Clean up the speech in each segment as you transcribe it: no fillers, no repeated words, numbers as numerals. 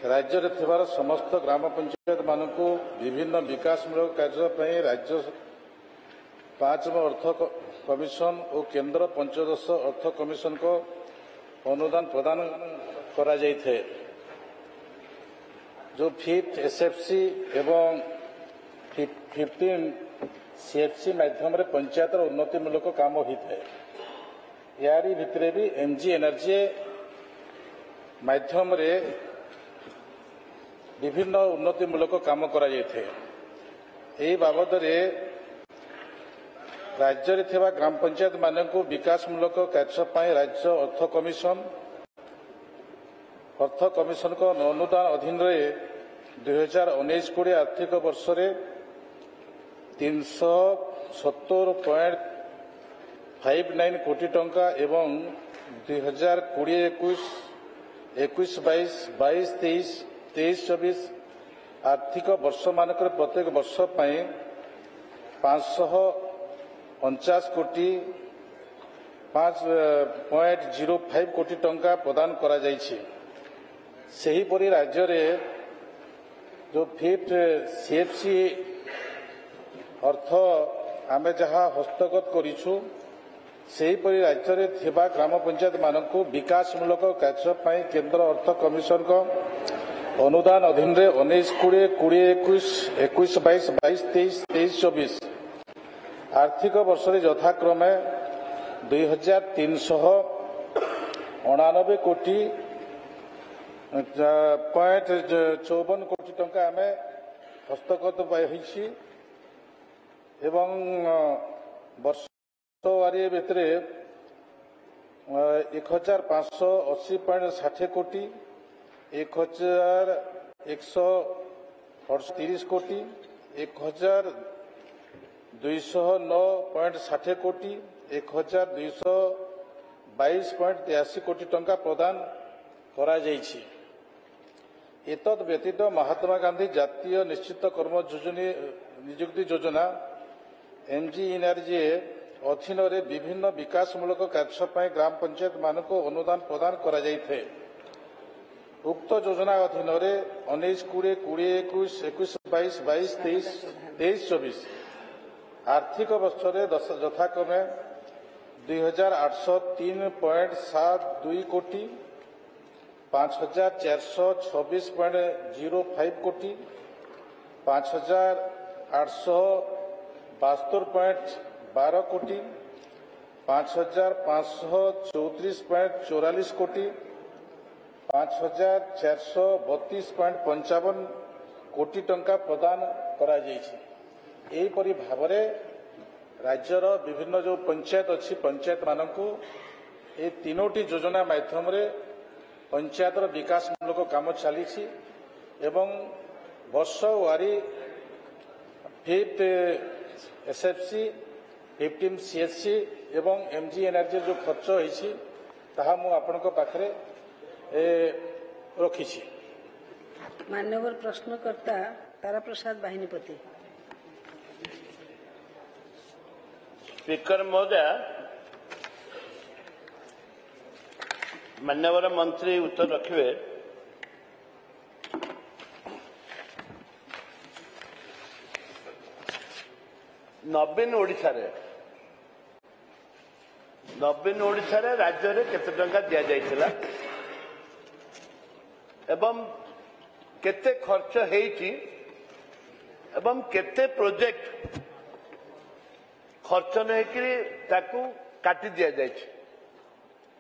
राज्य रे थिबार समस्त ग्राम पंचायत मानकु विभिन्न विकासमूलक कार्य ପାଇଁ राज्य 5ମ अर्थ कमिशन और केंद्र पंचदश अर्थ कमिशन को अनुदान प्रदान करा जाइथे। जो 5th एसएफसी एवं 15 सीएफसी माध्यम रे पंचायत उन्नति मूलक काम होता है। यारी भितरे भी एमजी एनर्जी माध्यम रे विभिन्न उन्नति मूलक काम करा जाइथे। एही बाबद रे राज्य रे थिबा ग्राम पंचायत मानकु विकास मूलक कार्य ପାଇଁ राज्य अर्थ कमिशन को अनुदान अधीन रे 2019-20 आर्थिक वर्ष रे 370.59 कोटी टंका एवं 2020-21 22-23 आर्थिक वर्ष मानक प्रत्येक वर्ष ପାଇଁ 549 कोटी 5.05 कोटी टंका प्रदान करा जाइछि। सही परी राज्य रे जो 5th सीएफसी अर्थ आमे जहाँ हस्तगत करिछु सही परी राज्य रे थिबा ग्राम पंचायत मानकु विकास मूलक कार्य ପାଇଁ केंद्र अर्थ कमिशन को अनुदान अधीन रे 19-20 21-22 22-23 आर्थिक वर्ष रे यथाक्रमे 2399 कोटी 0.54 कोटी टंका आमे हस्तगत होइछि एवं वर्षवारी भितर 1580.60 कोटी 1130 कोटी 1209.60 कोटी 1222.83 कोटी टंका प्रदान करा जाइछि। एतद व्यतीत महात्मा गांधी जातीय निश्चित कर्म नियुक्ति योजना एमजी एनआरजी अधीन रे विभिन्न विकासमूलक कार्य ପାଇଁ ग्राम पंचायत मानक अनुदान प्रदान करा जाइथे। उक्त योजना अधीन रे 19-20 21-22 22-23 आर्थिक वर्ष रे यथाक्रमे 2803.72 कोटी 5426.05 कोटी 5872.12 कोटी 5534.44 कोटी 5432.55 कोटी टंका प्रदान करा जाइछि। एही परि भाबरे राज्यर विभिन्न जो पंचायत अच्छी पंचायत मानकु ए तीनोटी योजना माध्यम रे पंचायत विकास मूलक काम चली एवं वर्ष वारी 5th एसएफसी 15 सीएससी एवं एमजी एनआरजी जो खर्च होइछि ताहा मु आपनक पाखरे रखी। मान्यवर प्रश्नकर्ता तारा प्रसाद बाहिनीपति। स्पीकर महोदय, मान्यवर मंत्री उत्तर रखिए। नवीन ओडिशा रे राज्य रे केते टंका दिया जाइथिला एवं केते खर्च हेइची एवं केते प्रोजेक्ट खर्च नहीं कि ताकू काटी दिया जाइछि।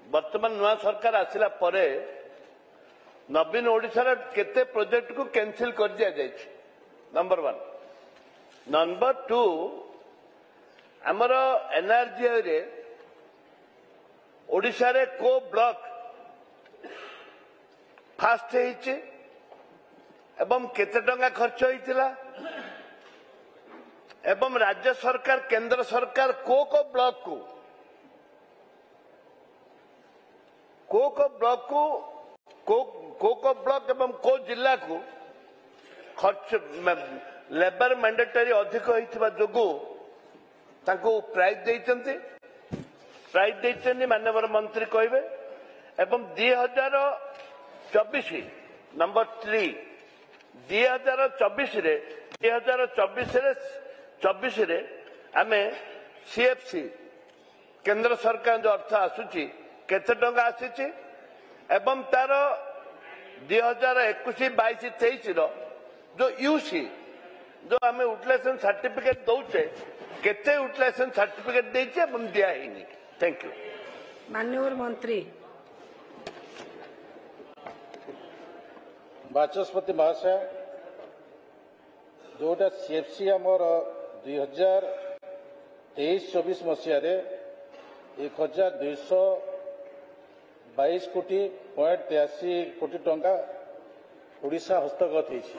वर्तमान नुआ सरकार आसिला परे नवीन ओडिशा रे केते प्रोजेक्ट को कैंसिल कर दिया जाइछि। नंबर 1। नंबर 2, हमर एनआरजी रे ओडिशा रे को ब्लॉक फास्ट हेइछि एवं केते टंका खर्च होइतिला एवं राज्य सरकार केंद्र सरकार को ब्लॉक एवं को जिला को खर्च लेबर मैंडेटरी अधिक होइथिबा जोगु तांको प्राइज देइचंती माननीय मंत्री कहबे एवं 2024 नंबर 3 2024 रे आमे सीएफसी केंद्र सरकार जो अर्थ आसुची केते टंका आसीची एवं तार 2021-22-23 रो जो यूसी जो आमे यूटिलाइजेशन सर्टिफिकेट दौचे केते यूटिलाइजेशन सर्टिफिकेट देचे एवं दिया हिनी। Thank you. माननीय मंत्री बाचस्पति महाशय जोटा सीएफसी आमर 2023-24 मसीह 1222 कोटी 83 टंका ओडिशा हस्तगत होती।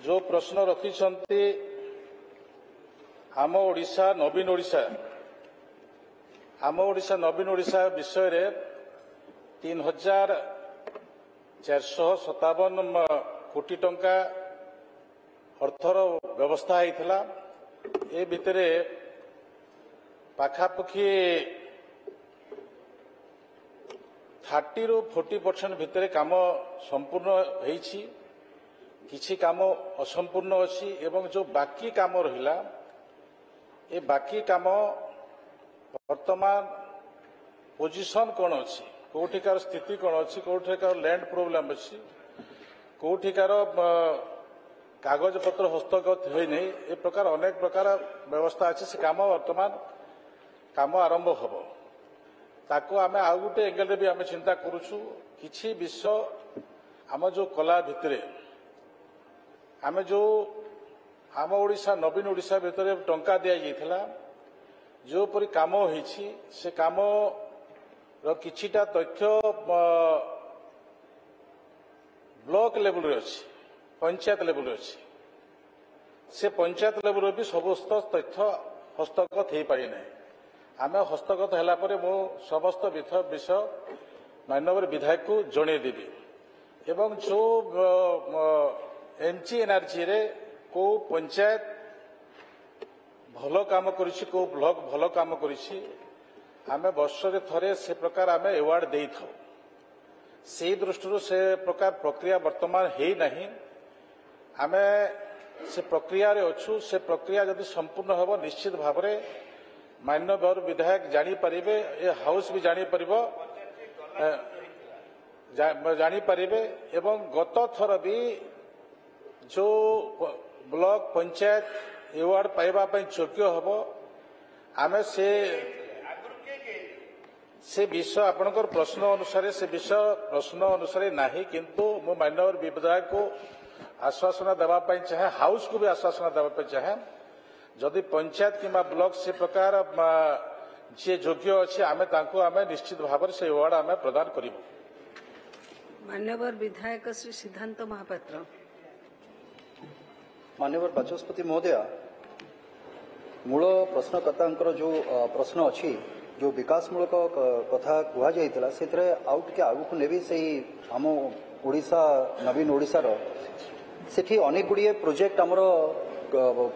जो प्रश्न रखिछंती आम ओडिशा नवीन ओडिशा विषय रे 3457 कोटी टंका अर्थर व्यवस्था होता। ए भितरे पाखापाखि 30 ରୁ 40% भितरे काम संपूर्ण होईछि, किछि काम असंपूर्ण अछि एवं जो बाकी काम रहिला ए बाकी काम वर्तमान पोजिशन कौन अच्छी कौटिकार स्थिति कौन अच्छी कौटिकार लैंड प्रोब्लेम अच्छी कौटिकार कागज पत्र हस्तगत हो नहीं ए प्रकार अनेक प्रकार व्यवस्था अच्छी से काम वर्तमान काम आरंभ हम ताको आमे आउ गोटे एंगल भी आमे चिंता करूछु किछि विषय आम जो कला भितरे आमे जो आम ओडिशा नवीन ओडिशा भितरे टंका दिया जाइथिला जो परि काम होईछि से काम रो किछिटा तथ्य ब्लॉक लेवल रे अछि पंचायत लेवल रे अछि से पंचायत लेवल रे भी समस्त तथ्य हस्तगत हो पारि नै। आमे हस्तगत होला परे मो समस्त विषय माननीय विधायक को जणे देबी एवं जो एमजी एनआरजी रे को पंचायत भल काम करिछि को ब्लॉक भल काम करिछि आमे वर्ष रे थरे से प्रकार आमे अवार्ड देई थाउ। से दृष्टि से प्रकार प्रक्रिया वर्तमान है नहीं आमे से प्रक्रिया रे अछु से प्रक्रिया यदि संपूर्ण होबो निश्चित भाव रे माननीय विधायक जानी परिबे ए हाउस भी जानी परिबो जानी परिबे एवं गत थर भी जो ब्लॉक पंचायत अवार्ड पाइबा पई योग्य हबो आमे से विषय आपनकर प्रश्न अनुसार से विषय प्रश्न अनुसार नहीं किंतु मो माननीय विधायक को आश्वासन देवा पई चाहे हाउस को भी आश्वासन देवा पई चाहे जदि पंचायत किंबा ब्लॉक से प्रकार जे योग्य अच्छे आमे तांको आमे निश्चित भाव से अवार्ड आमे प्रदान करिबो। माननीय विधायक श्री सिद्धांत महापात्र। माननीय बाचस्पति महोदय मूल प्रश्नकर्ता जो प्रश्न अच्छी जो विकासमूलक कथा कहुला से आउ टे आगू नेबी से आम ओडिशा नवीन ओडिशार सेठी अनेक गुड़िए प्रोजेक्ट आमर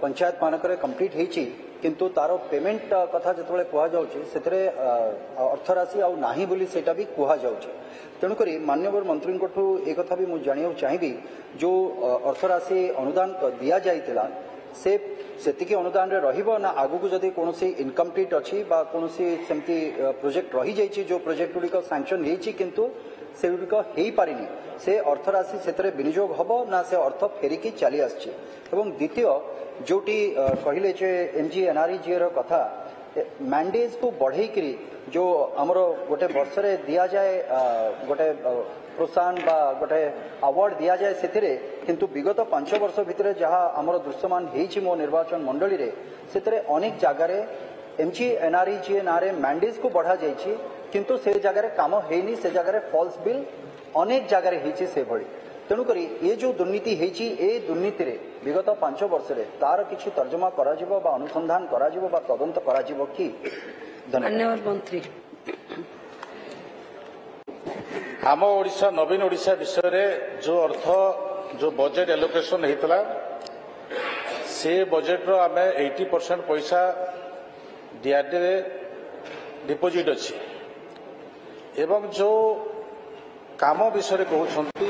पंचायत मानक कंप्लीट होती किंतु तार पेमेंट कथा जो कहुचे से अर्थराशि आउ नाही बोली सेटा भी कहुचे तेणुक माननीय मंत्री एक कथा भी मुझे जाना चाहिए जो अर्थराशि अनुदान दिया जाइतिला सेतिकी अनुदान रे रहिबो ना आगु को जदि कोनोसी इनकम्प्लीट अछि बा कोनोसी सेमती प्रोजेक्ट रही जाइछि जो प्रोजेक्ट गुड़िक सैंक्शन होइछि किंतु से गुड़िक हेई पारिनी से अर्थ राशि सेतरे विनियोग हबो ना से अर्थ फेरिकी चली आछि। एवं द्वितीय जोटी कहिले जे एमजी एनआरजी रो कथा मैंडेज को बढ़ई करी जो हमरो गोटे वर्ष रे दिया जाए गोटे प्रोत्साहन बा गोटे अवार्ड दिया जाए सेथिरे किंतु विगत 5 वर्ष भितर जहाँ आमर दृश्यमान होइछि मो निर्वाचन मंडली रे सेतरे अनेक जगार एमजी एनआरजी नारे मैंडेज को बढ़ा जाइछि किंतु से जगार काम हेनी से जगार फॉल्स बिल अनेक जगार होइछि से भली तेणुक ये जो दुर्नीति होइछि ए दुर्नीति रे विगत 5 वर्ष रे तार किछि तर्जमा करा जिवो बा अनुसंधान करा जिवो बा तदंत करा जिवो कि। धन्यवाद मंत्री। आम ओडिशा नवीन ओडिशा विषय रे जो अर्थ जो बजेट एलोकेशन होता से बजेट रो आमे 80% पैसा डीआरडी रे डिपोजिट अच्छी एवं जो काम विषय कहते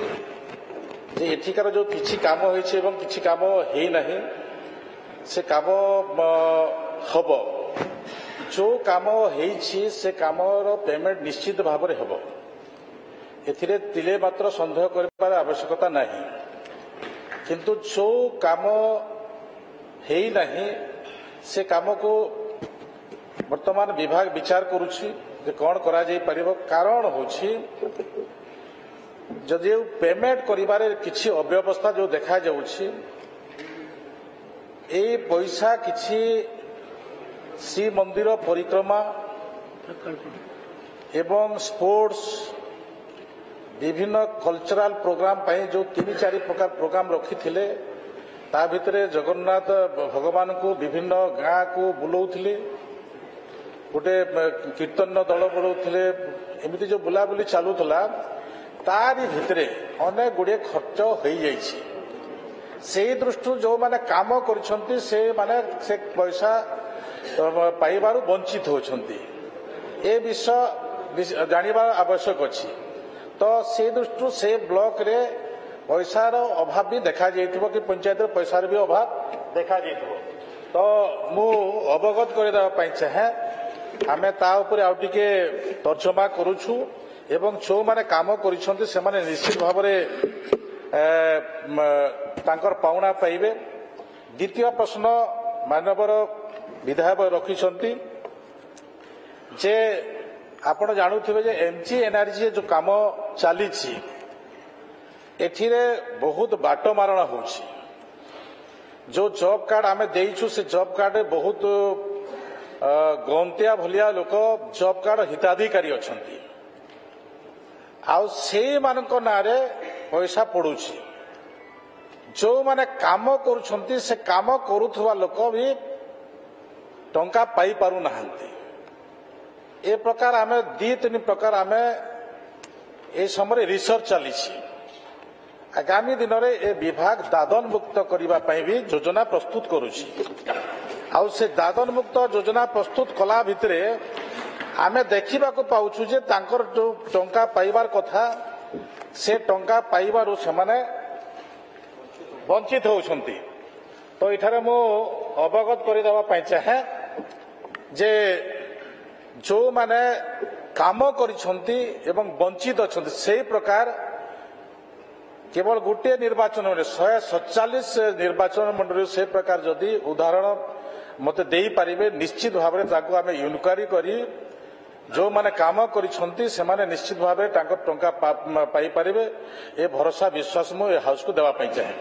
ଯେ ଏଠିକାର ଯୋଉ କିଛି କାମ ହୋଇଛି ଏବଂ କିଛି କାମ ହେଇନାହିଁ ସେ କାମ ହବ। ଯୋଉ କାମ ହେଇଛି ସେ କାମର ପେମେଣ୍ଟ ନିଶ୍ଚିତ ଭାବରେ ହେବ। ଏଥିରେ ତିଳେ ମାତ୍ର ସନ୍ଦେହ କରିବାର ଆବଶ୍ୟକତା ନାହିଁ। କିନ୍ତୁ ଯୋଉ କାମ ହେଇନାହିଁ ସେ କାମକୁ ବର୍ତ୍ତମାନ ବିଭାଗ ବିଚାର କରୁଛି ଯେ କ'ଣ କରାଯାଇପାରିବ। କାରଣ ହେଉଛି ଯଦି ପେମେଣ୍ଟ କରିବାରେ କିଛି ଅବ୍ୟବସ୍ଥା ଯୋଉ ଦେଖାଯାଉଛି ଏଇ ପଇସା କିଛି ଶ୍ରୀମନ୍ଦିର ପରିକ୍ରମା ଏବଂ ସ୍ପୋର୍ଟସ ବିଭିନ୍ନ କଲଚରାଲ ପ୍ରୋଗ୍ରାମ ପାଇଁ ଯୋଉ 3-4 ପ୍ରକାର ପ୍ରୋଗ୍ରାମ ରଖିଥିଲେ ତା ଭିତରେ ଜଗନ୍ନାଥ ଭଗବାନଙ୍କୁ ବିଭିନ୍ନ ଗାଁକୁ ବୁଲାଉଥିଲେ, ଗୋଟେ କୀର୍ତ୍ତନ ଦଳ ବୁଲାଉଥିଲେ, ଏମିତି ଯୋଉ ବୁଲାବୁଲି ଚାଲୁଥିଲା ତାରି ଭିତରେ ଅନେକ ଗୁଡ଼ିଏ ଖର୍ଚ୍ଚ ହୋଇଯାଇଛି। ସେଇ ଦୃଷ୍ଟିରୁ ଯୋଉମାନେ କାମ କରିଛନ୍ତି ସେମାନେ ସେ ପଇସା ପାଇବାରୁ ବଞ୍ଚିତ ହେଉଛନ୍ତି। ଏ ବିଷୟ ଜାଣିବା ଆବଶ୍ୟକ ଅଛି। ତ ସେ ଦୃଷ୍ଟିରୁ ସେ ବ୍ଲକରେ ପଇସାର ଅଭାବ ବି ଦେଖାଯାଇଥିବ କି ପଞ୍ଚାୟତର ପଇସାର ବି ଅଭାବ ଦେଖାଯାଇଥିବ। ତ ମୁଁ ଅବଗତ କରିଦେବା ପାଇଁ ଚାହେଁ ଆମେ ତା ଉପରେ ଆଉ ଟିକେ ତର୍ଜମା କରୁଛୁ ଏବଂ ଯେଉଁମାନେ କାମ କରିଛନ୍ତି ସେମାନେ ନିଶ୍ଚିତ ଭାବରେ ତାଙ୍କର ପାଉଣା ପାଇବେ। ଦ୍ୱିତୀୟ ପ୍ରଶ୍ନ ମାନ୍ୟବର ବିଧାୟକ ରଖିଛନ୍ତି ଯେ ଆପଣ ଜାଣୁଥିବେ ଯେ ଏମ୍ଜି ଏନ୍ଆର୍ଜି ଯୋଉ କାମ ଚାଲିଛି ଏଥିରେ ବହୁତ ବାଟମାରଣା ହେଉଛି। ଯୋଉ ଜବ୍ କାର୍ଡ ଆମେ ଦେଇଛୁ ସେ ଜବ୍ କାର୍ଡରେ ବହୁତ ଗନ୍ତିଆ ଭଳିଆ ଲୋକ ଜବ୍ କାର୍ଡ ହିତାଧିକାରୀ ଅଛନ୍ତି। ଆଉ ସେଇମାନଙ୍କ ନାଁରେ ପଇସା ପଡୁଛି। ଯୋଉମାନେ କାମ କରୁଛନ୍ତି ସେ କାମ କରୁଥିବା ଲୋକ ବି ଟଙ୍କା ପାଇପାରୁନାହାନ୍ତି। ଏ ପ୍ରକାର ଆମେ 2-3 ପ୍ରକାର ଆମେ ଏ ସମୟରେ ରିସର୍ଚ୍ଚ ଚାଲିଛି। ଆଗାମୀ ଦିନରେ ଏ ବିଭାଗ ଦାଦନ ମୁକ୍ତ କରିବା ପାଇଁ ବି ଯୋଜନା ପ୍ରସ୍ତୁତ କରୁଛି। ଆଉ ସେ ଦାଦନ ମୁକ୍ତ ଯୋଜନା ପ୍ରସ୍ତୁତ କଲା ଭିତରେ ଆମେ ଦେଖିବାକୁ ପାଉଛୁ ଯେ ତାଙ୍କର ଯୋଉ ଟଙ୍କା ପାଇବାର କଥା ସେ ଟଙ୍କା ପାଇବାରୁ ସେମାନେ ବଞ୍ଚିତ ହେଉଛନ୍ତି। ତ ଏଠାରେ ମୁଁ ଅବଗତ କରିଦେବା ପାଇଁ ଚାହେଁ ଯେ ଯୋଉମାନେ କାମ କରିଛନ୍ତି ଏବଂ ବଞ୍ଚିତ ଅଛନ୍ତି ସେହି ପ୍ରକାର କେବଳ ଗୋଟିଏ ନିର୍ବାଚନରେ 147 ନିର୍ବାଚନ ମଣ୍ଡଳୀରୁ ସେ ପ୍ରକାର ଯଦି ଉଦାହରଣ ମୋତେ ଦେଇପାରିବେ ନିଶ୍ଚିତ ଭାବରେ ତାକୁ ଆମେ ଇନକ୍ୱାରି କରି ଯୋଉମାନେ କାମ କରିଛନ୍ତି ସେମାନେ ନିଶ୍ଚିତ ଭାବରେ ତାଙ୍କର ଟଙ୍କା ପାଇପାରିବେ। ଏ ଭରସା ବିଶ୍ୱାସ ମୁଁ ଏ ହାଉସକୁ ଦେବା ପାଇଁ ଚାହେଁ।